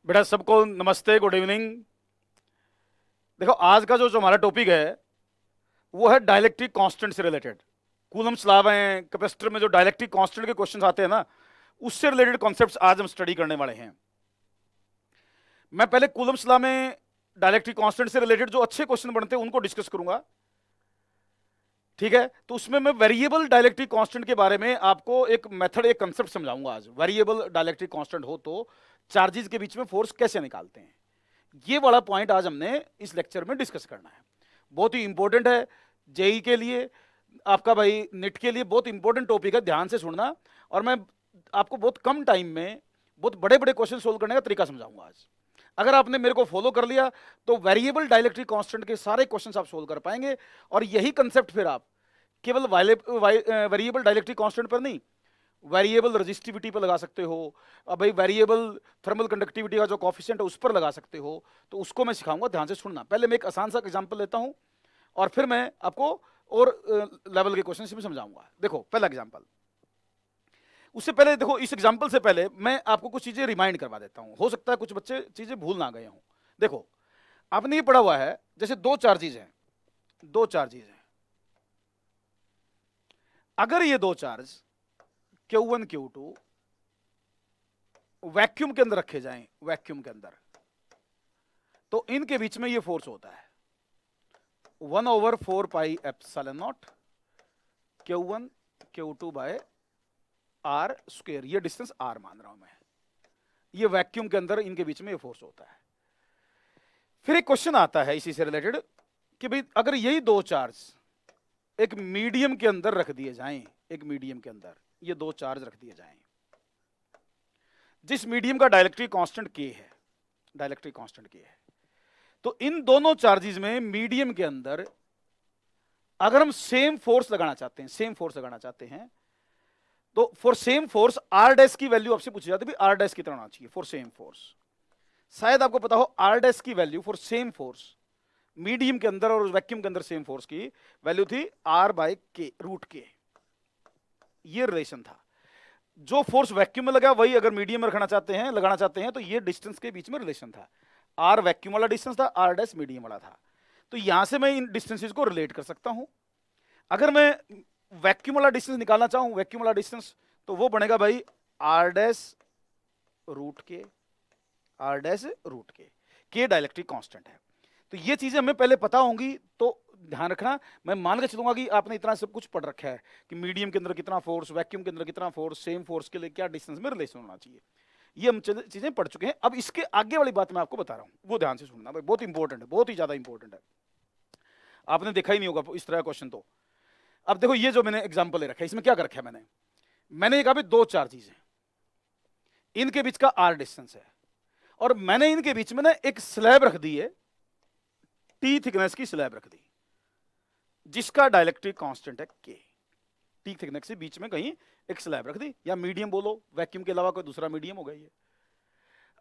बेटा सबको नमस्ते, गुड इवनिंग। देखो आज का जो हमारा टॉपिक है वो है डायलेक्ट्रिक कांस्टेंट से रिलेटेड। कूलम्ब्स लॉ में कैपेसिटर में जो डायलेक्ट्रिक कांस्टेंट के क्वेश्चंस आते हैं ना, उससे रिलेटेड कॉन्सेप्ट्स आज हम स्टडी करने वाले हैं। मैं पहले कूलम्ब्स लॉ में डायलेक्ट्रिक कांस्टेंट से रिलेटेड जो अच्छे क्वेश्चन बनते हैं उनको डिस्कस करूंगा, ठीक है। तो उसमें मैं वेरिएबल डायलेक्ट्रिक कांस्टेंट के बारे में आपको एक मेथड, एक कंसेप्ट समझाऊंगा आज। वेरिएबल डायलेक्ट्रिक कांस्टेंट हो तो चार्जेस के बीच में फोर्स कैसे निकालते हैं, ये वाला पॉइंट आज हमने इस लेक्चर में डिस्कस करना है। बहुत ही इंपॉर्टेंट है जेई के लिए, आपका भाई निट के लिए बहुत इंपॉर्टेंट टॉपिक है, ध्यान से सुनना। और मैं आपको बहुत कम टाइम में बहुत बड़े बड़े क्वेश्चन सोल्व करने का तरीका समझाऊंगा आज। अगर आपने मेरे को फॉलो कर लिया तो वेरिएबल डायलेक्ट्रिक कांस्टेंट के सारे क्वेश्चंस आप सोल्व कर पाएंगे। और यही कंसेप्ट फिर आप केवल वेरिएबल डायलेक्ट्रिक कांस्टेंट पर नहीं, वेरिएबल रेजिस्टिविटी पर लगा सकते हो। अब भाई वेरिएबल थर्मल कंडक्टिविटी का जो कोफिशिएंट है उस पर लगा सकते हो। तो उसको मैं सिखाऊंगा, ध्यान से सुनना। पहले मैं एक आसान सा एग्जांपल लेता हूं और फिर मैं आपको और लेवल के क्वेश्चन भी समझाऊंगा। देखो पहला एग्जांपल, उससे पहले देखो इस एग्जांपल से पहले मैं आपको कुछ चीजें रिमाइंड करवा देता हूं, हो सकता है कुछ बच्चे चीजें भूल ना गए हों। देखो आपने ये पढ़ा हुआ है, जैसे दो चार्जेज हैं, दो चार्जेज हैं। अगर ये दो चार्ज Q1 Q2 वैक्यूम के अंदर रखे जाएं, वैक्यूम के अंदर, तो इनके बीच में ये फोर्स होता है 1/4πε0 Q1 Q2 by R square. ये डिस्टेंस R मान रहा हूं मैं, ये वैक्यूम के अंदर इनके बीच में ये फोर्स होता है। फिर एक क्वेश्चन आता है इसी से रिलेटेड कि भाई अगर यही दो चार्ज एक मीडियम के अंदर रख दिए जाएं, एक मीडियम के अंदर ये दो चार्ज रख दिए जाएं, जिस मीडियम का डायलेक्ट्रिक कांस्टेंट K है, डायलेक्ट्रिक कांस्टेंट K है, तो इन दोनों चार्जेस में मीडियम के अंदर अगर हम सेम फोर्स लगाना चाहते हैं, सेम फोर्स लगाना चाहते हैं, तो for same force R dash की वैल्यू आपसे पूछी जाती है, आर डैश कितना होना चाहिए फॉर सेम फोर्स। शायद आपको पता हो आर डैश की value for same force medium के अंदर और वैक्यूम के अंदर सेम फोर्स की वैल्यू थी R/K √K। ये रिलेशन था। जो फोर्स वैक्यूम में लगा वही अगर मीडियम में रखना चाहते हैं, लगाना चाहते हैं, तो ये डिस्टेंस के बीच में रिलेशन था। R वैक्यूम वाला डिस्टेंस था, R डैश मीडियम वाला था। तो यहां से मैं इन डिस्टेंसेस को रिलेट कर सकता हूं। अगर मैं वैक्यूम वाला डिस्टेंस निकालना चाहूं, वैक्यूम वाला डिस्टेंस, तो वो बनेगा भाई R dash √K, R dash √K। K dielectric constant है। तो ये चीजें हमें पहले पता होंगी, तो ध्यान रखना। मैं मान के चलूंगा कि आपने इतना सब कुछ पढ़ रखा है कि मीडियम के अंदर कितना फोर्स, वैक्यूम के अंदर कितना फोर्स, सेम फोर्स के लिए क्या डिस्टेंस में रिलेशन होना चाहिए, ये हम चीजें पढ़ चुके हैं। अब इसके आगे वाली बात मैं आपको बता रहा हूं, वो ध्यान से सुनना भाई, बहुत इंपॉर्टेंट है, बहुत ही ज्यादा इंपॉर्टेंट है। आपने देखा ही नहीं होगा इस तरह का क्वेश्चन। तो अब देखो ये जो मैंने एग्जाम्पल ले रखा है, इसमें क्या कर रखा है मैंने ये कहा भाई दो चार्जेस हैं, इनके बीच का आर डिस्टेंस है, और मैंने इनके बीच में ना एक स्लैब रख दी है, टी थिकनेस की स्लैब रख दी, जिसका डायलेक्ट्रिक कांस्टेंट है K। टी थिकनेस से बीच में कहीं एक स्लैब रख दी, या मीडियम बोलो, वैक्यूम के अलावा कोई दूसरा मीडियम होगा। ये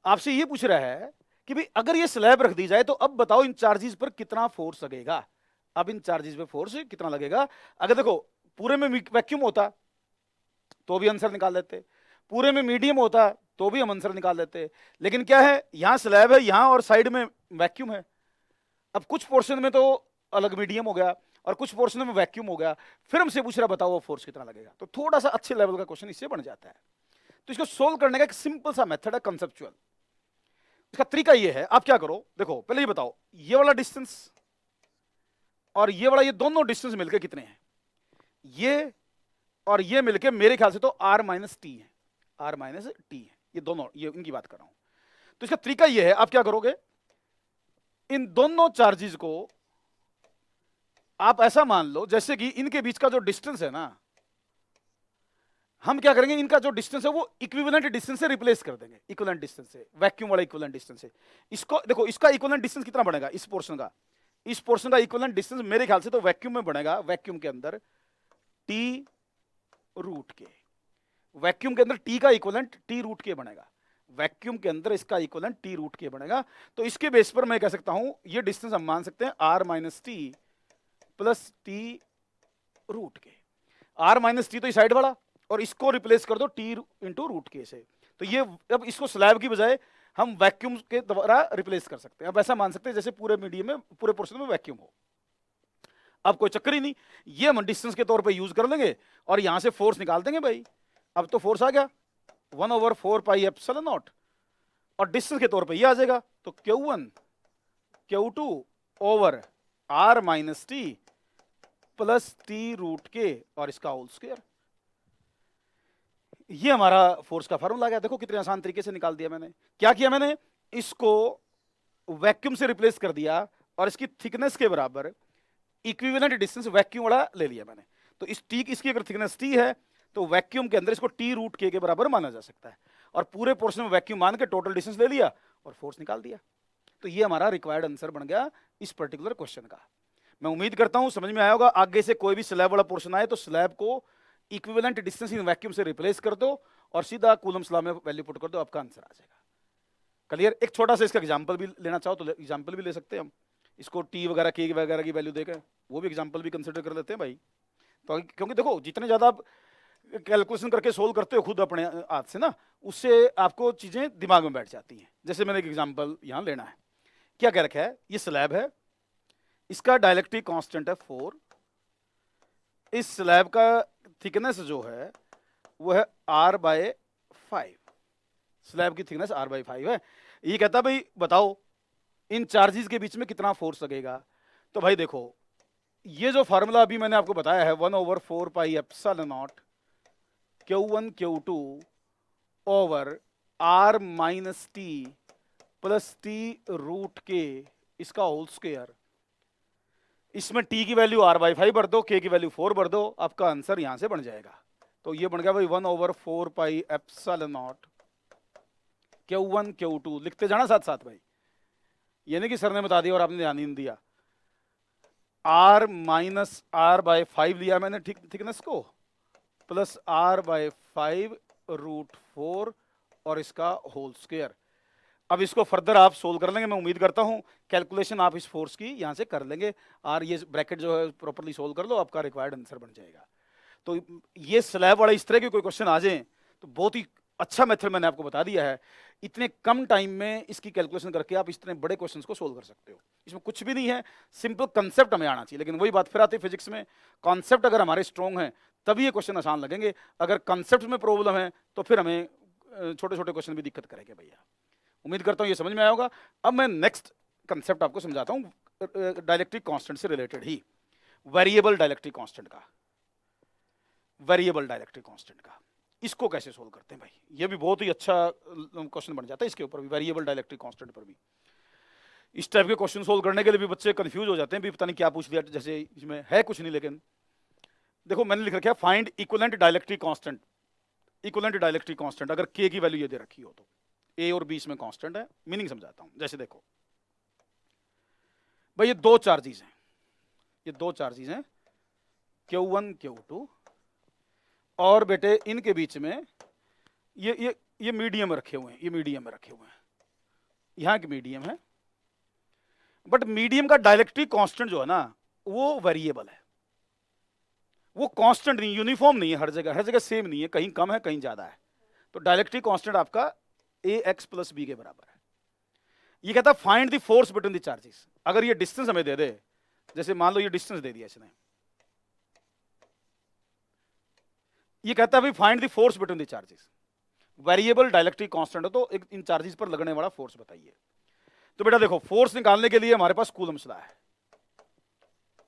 आपसे ये पूछ रहा है कि भाई अगर ये स्लैब रख दी जाए तो अब बताओ इन चार्जेस पर कितना फोर्स लगेगा। अब इन चार्जेस पे फोर्स कितना लगेगा। अगर देखो पूरे में वैक्यूम होता तो भी आंसर निकाल लेते, पूरे में मीडियम होता तो भी हम आंसर निकाल लेते, लेकिन क्या है, यहां स्लैब है, यहां और साइड में वैक्यूम है। अब कुछ पोर्शन में तो अलग मीडियम हो गया और कुछ पोर्शन में वैक्यूम हो गया, फिर हमसे पूछ रहा बताओ वो फोर्स कितना लगेगा। तो थोड़ा सा अच्छे लेवल का क्वेश्चन इससे बन जाता है। तो इसको सोल्व करने का एक सिंपल सा मेथड है, कंसेप्चुअल। इसका तरीका ये है, आप क्या करो, देखो पहले ये बताओ ये वाला डिस्टेंस और ये वाला, ये दोनों डिस्टेंस मिलकर कितने हैं, ये और ये मिलके मेरे ख्याल से तो R - T है, R - T है, ये दोनों, ये इनकी बात कर रहा हूं। तो इसका तरीका ये है, आप क्या करोगे, इन दोनों चार्जेस को आप ऐसा मान लो जैसे कि इनके बीच का जो डिस्टेंस है ना, हम क्या करेंगे, इनका जो डिस्टेंस है वो इक्विवेलेंट डिस्टेंस से रिप्लेस कर देंगे, इक्विवेलेंट डिस्टेंस से, वैक्यूम वाला इक्विवेलेंट डिस्टेंस से। इसको देखो, इसका इक्विवेलेंट डिस्टेंस कितना बनेगा, इस पोर्शन का, इस पोर्शन का इक्विवेलेंट डिस्टेंस मेरे ख्याल से तो वैक्यूम में बनेगा, वैक्यूम के अंदर T √K, वैक्यूम के अंदर T का इक्विवेलेंट T √K बनेगा, वैक्यूम के अंदर इसका इक्विवेलेंट T √K बनेगा। तो इसके बेस पर मैं कह सकता हूं ये डिस्टेंस हम मान सकते हैं R - T plus T √K। R - T तो इस साइड वाला, और इसको रिप्लेस कर दो T × √K से। तो ये अब इसको स्लैब की बजाय हम वैक्यूम के द्वारा रिप्लेस कर सकते हैं। अब ऐसा मान सकते हैं जैसे पूरे मीडियम में, पूरे पोर्शन में वैक्यूम हो। अब कोई चक्कर ही नहीं, ये हम डिस्टेंस के तौर पे यूज कर लेंगे और यहां से फोर्स निकाल देंगे भाई। अब तो फोर्स आ गया 1/4 पाई एप्सिलॉन नॉट, और डिस्टेंस के तौर पे ये आ जाएगा, तो Q1 Q2 over R minus T plus T root के और इसका होल स्क्वायर। ये हमारा फोर्स का फार्मूला गया। देखो कितने आसान तरीके से निकाल दिया मैंने। क्या किया मैंने, इसको वैक्यूम से रिप्लेस कर दिया और इसकी थिकनेस के बराबर इक्विवेलेंट डिस्टेंस वैक्यूम वाला ले लिया मैंने। तो इस टी, इसकी अगर थिकनेस टी है तो वैक्यूम के अंदर इसको टी रूट के बराबर माना जा सकता है, और पूरे पोर्शन में वैक्यूम मान के टोटल डिस्टेंस ले लिया और फोर्स निकाल दिया। तो ये हमारा रिक्वायर्ड आंसर बन गया इस पर्टिकुलर क्वेश्चन का। मैं उम्मीद करता हूं समझ में आया होगा। आगे से कोई भी स्लैब वाला पोर्शन आए तो स्लैब को इक्विवेलेंट डिस्टेंस इन वैक्यूम से रिप्लेस कर दो और सीधा कूलम्स लॉ में वैल्यू पुट कर दो, आपका आंसर आ जाएगा। क्लियर। एक छोटा सा इसका एग्जांपल भी लेना चाहो तो एग्जांपल भी ले सकते हैं हम। इसको टी वगैरह के वगैरह की वैल्यू देकर वो भी एग्जांपल भी कंसिडर कर लेते हैं भाई। तो क्योंकि देखो जितने ज्यादा आप कैलकुलेशन करके सोल्व करते हो खुद अपने हाथ से ना, उससे आपको चीजें दिमाग में बैठ जाती हैं। जैसे मैंने एक एग्जांपल यहां लेना है। क्या कह रखा है, ये स्लैब है, इसका डायलेक्ट्रिक कांस्टेंट है 4, इस स्लैब का थिकनेस जो है वो है R/5, स्लैब की थिकनेस R/5 है। ये कहता भाई बताओ इन चार्जेस के बीच में कितना फोर्स लगेगा। तो भाई देखो ये जो फार्मूला अभी मैंने आपको बताया है 1/4 pi epsilon naught Q1 Q2 over R minus T plus T root के इसका होल स्क्वायर, इसमें टी की वैल्यू R/5 भर दो, के की वैल्यू 4 भर दो, आपका आंसर यहां से बन जाएगा। तो ये बन गया भाई 1/4 pi epsilon naught Q1 Q2, लिखते जाना साथ साथ भाई, ये नहीं कि सर ने बता दिया और आपने ध्यान ही नहीं दिया। R माइनस R/5 लिया मैंने थिकनेस को, प्लस R/5 रूट 4 और इसका होल स्क्वायर। अब इसको फर्दर आप सोल्व कर लेंगे, मैं उम्मीद करता हूं कैलकुलेशन आप इस फोर्स की यहां से कर लेंगे, और ये ब्रैकेट जो है प्रॉपर्ली सोल्व कर लो, आपका रिक्वायर्ड आंसर बन जाएगा। तो ये स्लैब वाला इस तरह के कोई क्वेश्चन आ जाए तो बहुत ही अच्छा मेथड मैंने आपको बता दिया है। इतने कम टाइम में इसकी कैलकुलेशन करके आप इतने बड़े क्वेश्चंस को सोल्व कर सकते हो। इसमें कुछ भी नहीं है, सिंपल कंसेप्ट हमें आना चाहिए। लेकिन वही बात फिर आती है फिजिक्स में, कॉन्सेप्ट अगर हमारे स्ट्रॉन्ग हैं तभी ये क्वेश्चन आसान लगेंगे। अगर कॉन्सेप्ट में प्रॉब्लम है तो फिर हमें छोटे छोटे क्वेश्चन भी दिक्कत करेंगे भैया। उम्मीद करता हूँ ये समझ में आया होगा। अब मैं नेक्स्ट कंसेप्ट आपको समझाता हूँ डायलेक्ट्रिक कांस्टेंट से रिलेटेड ही, वेरिएबल डायलेक्ट्रिक कांस्टेंट का। वेरिएबल डायलेक्ट्रिक कांस्टेंट का इसको कैसे सोल्व करते हैं भाई, ये भी बहुत ही अच्छा क्वेश्चन बन जाता है इसके ऊपर भी, वेरिएबल डायलेक्ट्रिक कांस्टेंट पर भी। इस टाइप के क्वेश्चन सोल्व करने के लिए भी बच्चे कंफ्यूज हो जाते हैं, भी पता नहीं क्या पूछ दिया, जैसे इसमें है कुछ नहीं। लेकिन देखो मैंने लिख रखा है find equivalent dielectric constant. Equivalent dielectric constant अगर के की वैल्यू ये दे रखी हो तो ए और बी इसमें कांस्टेंट है। मीनिंग समझाता हूं। जैसे देखो भाई ये दो चार्जेस हैं, ये दो चार्जेस हैं Q1 Q2, और बेटे इनके बीच में ये मीडियम रखे हुए हैं, ये मीडियम में रखे हुए हैं, यहां एक मीडियम है। बट मीडियम का डायलेक्ट्रिक कांस्टेंट जो है ना वो वेरिएबल है, वो कांस्टेंट नहीं, यूनिफॉर्म नहीं है, हर जगह सेम नहीं है, कहीं कम है कहीं ज्यादा है। तो डायलेक्ट्रिक कांस्टेंट आपका ax प्लस बी के बराबर है। ये कहता है find the force between the charges. अगर ये डिस्टेंस हमें दे दे, जैसे मान लो ये डिस्टेंस दे दिया इसने, ये कहता है भाई find the force between the charges. Variable dielectric constant हो तो इन चार्जेस पर लगने वाला फोर्स बताइए। तो बेटा देखो फोर्स निकालने के लिए हमारे पास कूलम्स लॉ है,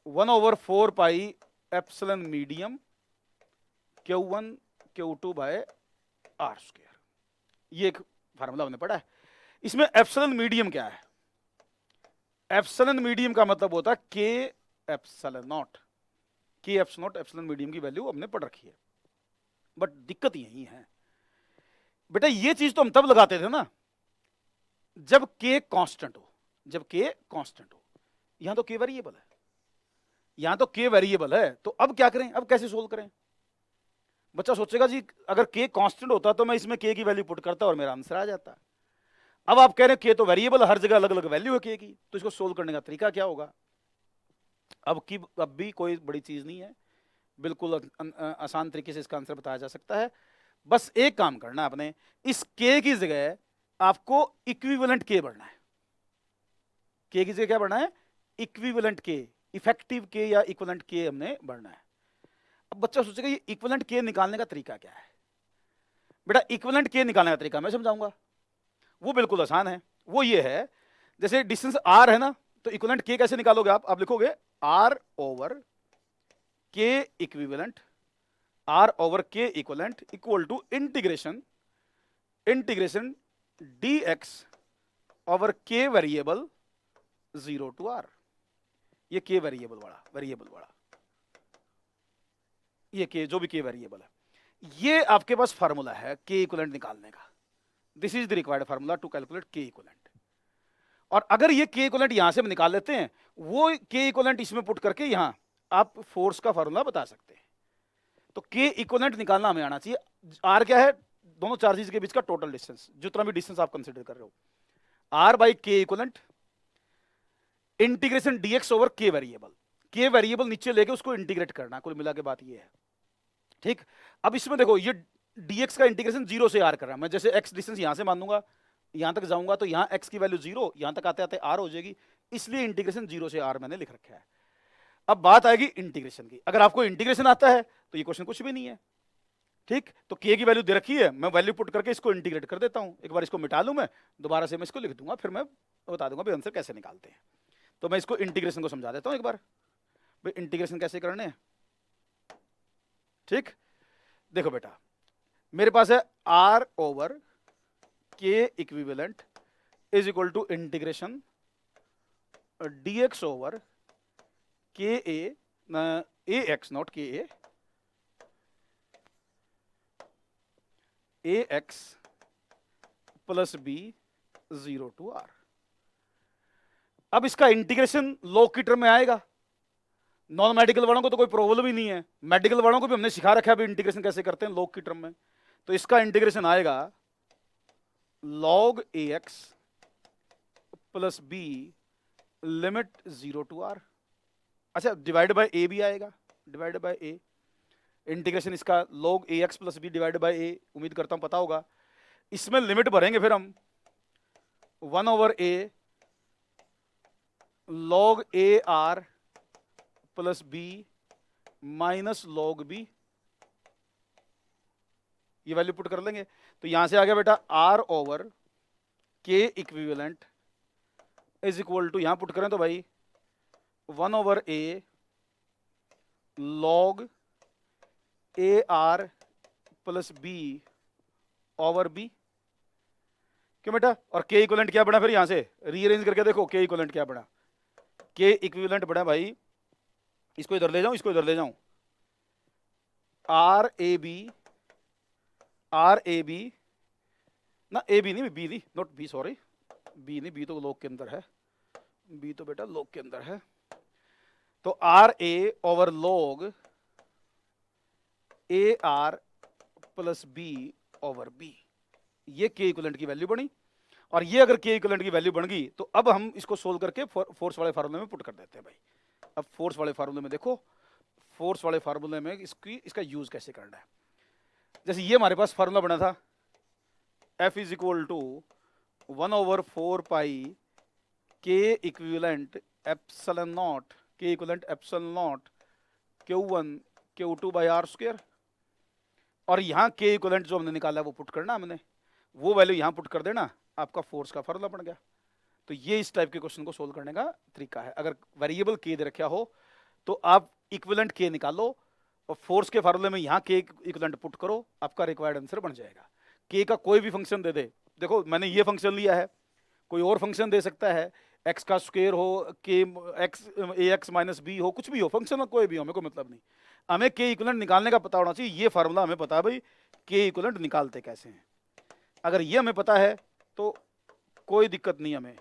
1/4 pi epsilon medium Q1 Q2 by R square. ये एक फार्मूला हमने पढ़ा है। इसमें एप्सिलॉन मीडियम क्या है, एप्सिलॉन मीडियम का मतलब होता है के एप्सिलॉन नॉट। के एप्सिलॉन नॉट एप्सिलॉन मीडियम की वैल्यू हमने पढ़ रखी है। बट दिक्कत यही है बेटा, ये चीज तो हम तब लगाते थे ना जब के कांस्टेंट हो, जब के कांस्टेंट हो। यहां तो के वेरिएबल है, यहां तो के वेरिएबल है, तो अब क्या करें, अब कैसे सोल्व करें। बच्चा सोचेगा जी अगर के कांस्टेंट होता तो मैं इसमें के की वैल्यू पुट करता और मेरा आंसर आ जाता। अब आप कह रहे हैं के तो वेरिएबल, हर जगह अलग अलग वैल्यू है के की, तो इसको सोल्व करने का तरीका क्या होगा। अब भी कोई बड़ी चीज नहीं है, बिल्कुल आसान तरीके से इसका आंसर बताया जा सकता है। बस एक काम करना आपने, इस के की जगह आपको इक्विवेलेंट के बढ़ना है। के की जगह क्या बढ़ना है? इक्विवेलेंट के, इफेक्टिव के या इक्विवेलेंट के हमने बढ़ना है। अब बच्चा सोचेगा ये इक्विवेलेंट के निकालने का तरीका क्या है? बेटा इक्विवेलेंट के निकालने का तरीका मैं समझाऊंगा, वो बिल्कुल आसान है। वो ये है, जैसे डिस्टेंस आर है ना, तो इक्विवेलेंट के कैसे निकालोगे आप लिखोगे R over K equivalent, R over K equivalent equal to integration D X over K variable 0 to R. ये के वेरिएबल वाला ये के जो भी के वेरिएबल है, ये आपके पास फार्मूला है के इक्विवेलेंट निकालने का। This is the required formula to calculate K equivalent. और अगर ये के इक्विवेलेंट यहां से हम निकाल लेते हैं, वो के इक्विवेलेंट इसमें पुट करके यहां आप फोर्स का फार्मूला बता सकते हैं। तो के इक्विवेलेंट निकालना हमें आना चाहिए। आर क्या है? दोनों चार्जेस के बीच का टोटल डिस्टेंस, जितना भी डिस्टेंस आप कंसीडर कर रहे हो, आर बाई के equivalent integration dx over K variable. के वेरिएबल नीचे लेके उसको इंटीग्रेट करना, कुल मिला के बात ये है। ठीक, अब इसमें देखो ये dx का इंटीग्रेशन 0 से r कर रहा है। मैं जैसे x डिस्टेंस यहां से मान लूंगा, यहां तक जाऊंगा तो यहां x की वैल्यू 0, यहां तक आते आते r हो जाएगी, इसलिए इंटीग्रेशन 0 से r मैंने लिख रखा है। अब बात आएगी इंटीग्रेशन की। अगर आपको इंटीग्रेशन आता है तो ये क्वेश्चन कुछ भी नहीं है। ठीक, तो k की वैल्यू दे रखी है, मैं वैल्यू पुट करके इसको इंटीग्रेट कर देता हूं। एक बार इसको मिटा लूं मैं, दोबारा से मैं इसको लिख दूंगा, फिर मैं बता दूंगा आंसर कैसे निकालते हैं। तो मैं इसको इंटीग्रेशन को समझा देता हूं एक बार, भाई इंटीग्रेशन कैसे करने हैं। ठीक, देखो बेटा, मेरे पास है R over K equivalent is equal to integration dx over K A X, not K A X plus B 0 to R. अब इसका इंटीग्रेशन लॉग की टर्म में आएगा। नॉन मेडिकल वालों को तो कोई प्रॉब्लम ही नहीं है, मेडिकल वालों को भी हमने सिखा रखा है इंटीग्रेशन कैसे करते हैं लॉग की टर्म में। तो इसका इंटीग्रेशन आएगा log ax plus B limit 0 to R. अच्छा, डिवाइड बाय ए भी आएगा, डिवाइड बाय ए। इंटीग्रेशन इसका log ax plus B divide by A, उम्मीद करता हूं पता होगा। इसमें लिमिट भरेंगे फिर हम 1 over A log A R plus B minus log B, ये वैल्यू पुट कर लेंगे। तो यहां से आ गया बेटा R over K equivalent is equal to, यहां पुट करें तो भाई 1 over A log A R plus B over B. क्यों बेटा? और के इक्विवेलेंट क्या बना, फिर यहां से रीअरेंज करके देखो के इक्विवेलेंट क्या बना। के इक्विवेलेंट बना भाई, इसको इधर ले जाऊं, इसको इधर ले जाऊं, आर ए बी ना, ए बी नहीं, बी नहीं, नॉट बी, सॉरी, बी नहीं, बी तो लॉग के अंदर है, बी तो बेटा लॉग के अंदर है। तो R A over log A R plus B over B, ये के इक्विवेलेंट की वैल्यू बनी। और ये अगर के इक्विवेलेंट की वैल्यू बन गई तो अब हम इसको सोल्व करके फोर्स वाले फार्मूले में पुट कर देते हैं भाई। अब फोर्स वाले फार्मूले में देखो, फोर्स वाले फार्मूले में इसका यूज कैसे करना है। जैसे ये हमारे पास फार्मूला बना था F is equal to 1 over 4 pi K equivalent epsilon naught, K equivalent epsilon naught Q1 Q2 by R square. और यहाँ के इक्विवेलेंट जो हमने निकाला वो पुट करना, हमने वो वैल्यू यहाँ पुट कर देना, आपका फोर्स का फार्मूला बन गया। तो ये इस टाइप के क्वेश्चन को सोल्व करने का तरीका है। अगर वेरिएबल के दे रखा हो तो आप इक्विवेलेंट के निकालो और फोर्स के फार्मूले में यहाँ के इक्विवेलेंट पुट करो, आपका रिक्वायर्ड आंसर बन जाएगा। के का कोई भी फंक्शन दे दे, देखो मैंने ये फंक्शन लिया है, कोई और फंक्शन दे सकता है, एक्स का स्क्वायर हो, के एक्स ए एक्स माइनस बी हो, कुछ भी हो, फंक्शन कोई भी हो, हमें कोई मतलब नहीं। हमें के इक्विवेलेंट निकालने का पता होना चाहिए। ये फार्मूला हमें पता है भाई के इक्विवेलेंट निकालते कैसे हैं। अगर ये हमें पता है तो कोई दिक्कत नहीं हमें।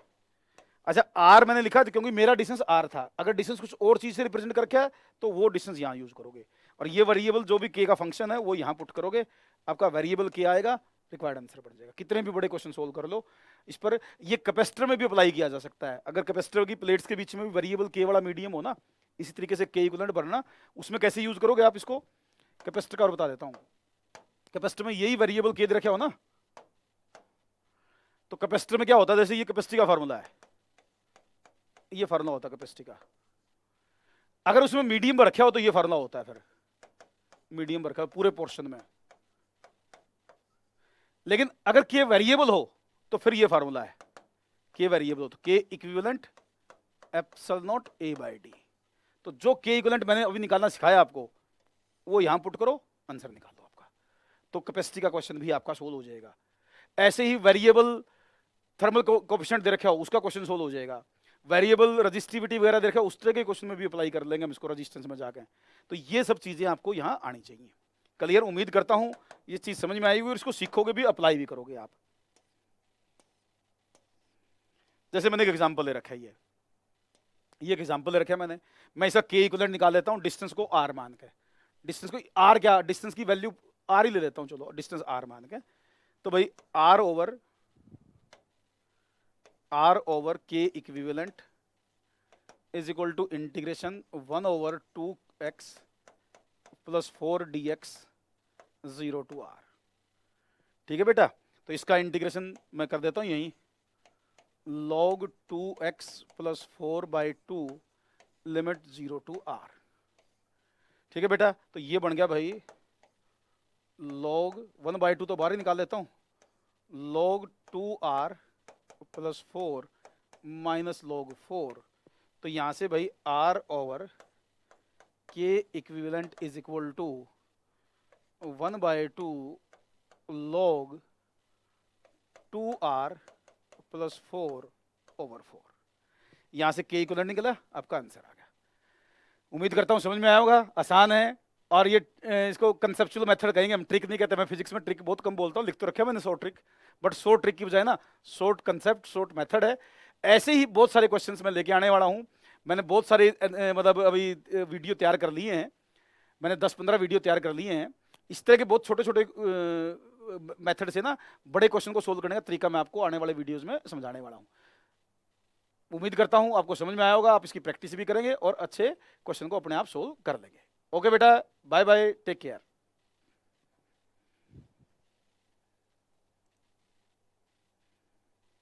अच्छा, आर मैंने लिखा था क्योंकि मेरा डिस्टेंस आर था। अगर डिस्टेंस कुछ और चीज से रिप्रेजेंट करके है तो वो डिस्टेंस यहाँ यूज करोगे, और ये वेरिएबल जो भी के का फंक्शन है वो यहाँ पुट करोगे, आपका वेरिएबल के आएगा, रिक्वायर्ड आंसर बन जाएगा। कितने भी बड़े क्वेश्चन सोल्व कर लो इस पर। ये कैपेसिटर में भी अप्लाई किया जा सकता है। अगर कैपेसिटर की प्लेट्स के बीच में भी वेरिएबल के वाला मीडियम हो ना, इसी तरीके से के इक्विवेलेंट भरना, उसमें कैसे यूज करोगे आप इसको, कैपेसिटर का और बता देता हूँ। कैपेसिटर में यही वेरिएबल के दे रखे हो ना, तो कैपेसिटर में क्या होता है, जैसे ये कैपेसिटी का फार्मूला है, ये फार्मूला होता है कैपेसिटी का। अगर उसमें मीडियम रखा हो तो ये फार्मूला होता है, फिर मीडियम रखा है पूरे पोर्शन में। लेकिन अगर के वेरिएबल हो तो फिर ये फार्मूला है, के वेरिएबल हो तो के equivalent epsilon not a by D. तो जो के इक्विवेलेंट मैंने अभी निकालना सिखाया आपको, वो यहां पुट करो, आंसर निकालो आपका। तो कैपेसिटी का क्वेश्चन भी आपका सोल्व हो जाएगा। ऐसे ही वेरिएबल थर्मल कोएफिशिएंट दे रखा हो, उसका क्वेश्चन सोल्व हो जाएगा। वेरिएबल रजिस्टिविटी वगैरह दे रखा हो, उस तरह के क्वेश्चन में भी अप्लाई कर लेंगे हम इसको रजिस्टेंस में जाके। तो ये सब चीजें आपको यहां आनी चाहिए। क्लियर? उम्मीद करता हूं ये चीज समझ में आई होगी और इसको सीखोगे भी, अप्लाई भी करोगे आप। जैसे मैंने एक एग्जांपल ले रखा है, ये एग्जांपल ले रखा है मैंने। मैं इसका के इक्विवेलेंट निकाल लेता हूं, डिस्टेंस को आर मान के। डिस्टेंस को आर क्या, डिस्टेंस की वैल्यू आर ही ले लेता हूं, चलो डिस्टेंस आर मान के। तो भाई R over K equivalent is equal to integration 1/2x plus 4dx 0 to r। ठीक है बेटा? तो इसका इंटीग्रेशन मैं कर देता हूं यही, log 2x plus 4/2 limit 0 to r। ठीक है बेटा? तो ये बन गया भाई log 1/2 तो बाहर ही निकाल लेता हूं, log 2r plus 4 minus log 4। तो यहां से भाई r over K equivalent is equal to 1/2 log 2r plus 4/4। यहां से के इक्विवेलेंट निकला, आपका आंसर आ गया। उम्मीद करता हूं समझ में आया होगा, आसान है। और ये इसको कंसेप्चुअल मेथड कहेंगे हम, ट्रिक नहीं कहते। मैं फिजिक्स में ट्रिक बहुत कम बोलता हूँ, लिख तो रखा है मैंने 100 ट्रिक, बट 100 ट्रिक की बजाय ना 100 कंसेप्ट 100 मेथड है। ऐसे ही बहुत सारे क्वेश्चंस मैं लेके आने वाला हूँ। मैंने बहुत सारे मतलब अभी वीडियो तैयार कर लिए हैं, मैंने 10-15 वीडियो तैयार कर लिए हैं। इस तरह के बहुत छोटे छोटे मेथड से ना बड़े क्वेश्चन को सोल्व करने का तरीका मैं आपको आने वाले वीडियोस में समझाने वाला हूँ। उम्मीद करता हूँ आपको समझ में आया होगा, आप इसकी प्रैक्टिस भी करेंगे और अच्छे क्वेश्चन को अपने आप सोल्व कर लेंगे। ओके बेटा, बाय बाय, टेक केयर।